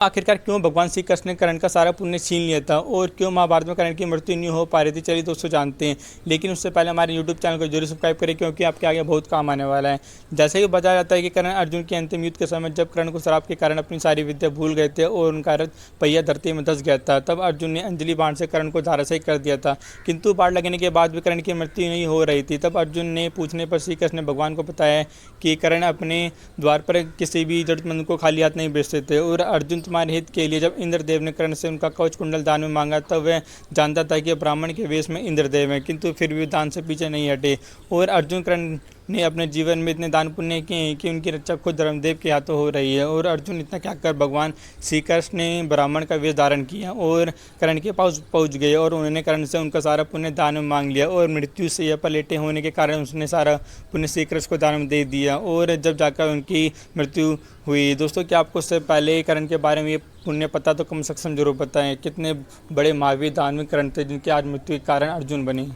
आखिरकार क्यों भगवान श्री कृष्ण ने कर्ण का सारा पुण्य छीन लिया था और क्यों महाभारत में कर्ण की मृत्यु नहीं हो पा रही थी, चलिए दोस्तों जानते हैं। लेकिन उससे पहले हमारे यूट्यूब चैनल को जरूर सब्सक्राइब करें क्योंकि आपके आगे बहुत काम आने वाला है। जैसे ही बताया जाता है कि कर्ण अर्जुन के अंतिम युद्ध के समय जब कर्ण को श्राप के कारण अपनी सारी विद्या भूल गए थे और उनका रथ पहिया धरती में धंस गया था, तब अर्जुन ने अंजलि बाण से कर्ण को धराशायी कर दिया था। किंतु बाण लगने के बाद भी कर्ण की मृत्यु नहीं हो रही थी। तब अर्जुन ने पूछने पर श्री कृष्ण ने भगवान को बताया कि कर्ण अपने द्वार पर किसी भी जरूरतमंद को खाली हाथ नहीं भेजते थे और अर्जुन तुम्हारे हित के लिए जब इंद्रदेव ने कर्ण से उनका कवच कुंडल दान में मांगा तब वह जानता था कि ब्राह्मण के वेश में इंद्रदेव हैं, किंतु फिर भी दान से पीछे नहीं हटे और अर्जुन कर्ण ने अपने जीवन में इतने दान पुण्य किए कि उनकी रक्षा खुद धर्मदेव के हाथों हो रही है। और अर्जुन इतना क्या कर भगवान श्री कृष्ण ने ब्राह्मण का वेश धारण किया और कर्ण के पास पहुंच गए और उन्होंने कर्ण से उनका सारा पुण्य दान में मांग लिया और मृत्यु से या पलेटे होने के कारण उसने सारा पुण्य श्री कृष्ण को दान में दे दिया और जब जाकर उनकी मृत्यु हुई। दोस्तों क्या आपको उससे पहले कर्ण के बारे में ये पुण्य पता तो कम से कम जरूर बताएं, कितने बड़े महावीर दानवीर कर्ण थे जिनके आज मृत्यु के कारण अर्जुन बने।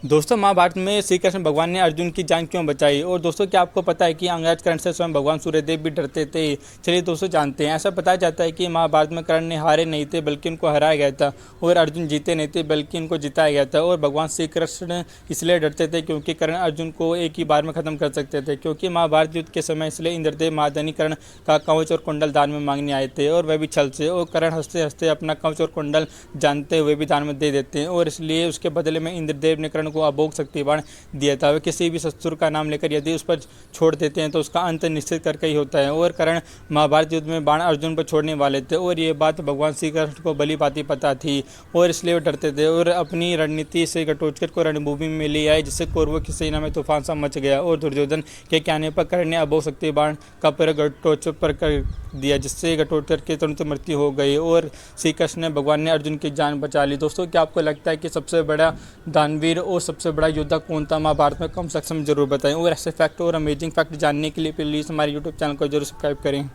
दोस्तों महाभारत में श्री कृष्ण भगवान ने अर्जुन की जान क्यों बचाई और दोस्तों क्या आपको पता है कि अंगराज कर्ण से स्वयं भगवान सूर्यदेव भी डरते थे। चलिए दोस्तों जानते हैं। ऐसा बताया जाता है कि महाभारत में कर्ण ने हारे नहीं थे बल्कि उनको हराया गया था और अर्जुन जीते नहीं थे बल्कि उनको जिताया गया था। और भगवान श्री कृष्ण इसलिए डरते थे क्योंकि कर्ण अर्जुन को एक ही बार में खत्म कर सकते थे, क्योंकि महाभारत युद्ध के समय इसलिए इंद्रदेव महाधनी कर्ण का कवच और कुंडल दान में मांगने आए थे और वह भी छल से। और कर्ण हंसते हंसते अपना कवच और कुंडल जानते हुए भी दान में दे देते हैं और इसलिए उसके बदले में इंद्रदेव ने कर्ण को अभोग शक्ति बाण दिया था। वे किसी भी शत्रु का नाम लेकर यदि उस पर छोड़ देते हैं तो उसका अंत निश्चित करके ही होता है और कर्ण महाभारत युद्ध में बाण अर्जुन पर छोड़ने वाले थे और ये बात भगवान श्री कृष्ण को भली भांति पता थी और इसलिए वो डरते थे और अपनी रणनीति से घटोत्कच को रणभूमि में ले आए, जिससे कौरवों की सेना में तूफान सा मच गया और दुर्योधन के कहने पर कर्ण ने अभोग शक्ति बाण का प्रयोग घटोत्कच पर कर दिया, जिससे घटोत्कच की तुरंत मृत्यु हो गई और श्री कृष्ण ने भगवान ने अर्जुन की जान बचा ली। दोस्तों क्या आपको लगता है कि सबसे बड़ा दानवीर और सबसे बड़ा योद्धा कौन था महाभारत में? कम से कम जरूर बताएं और ऐसे फैक्ट और अमेजिंग फैक्ट जानने के लिए प्लीज़ हमारे यूट्यूब चैनल को जरूर सब्सक्राइब करें।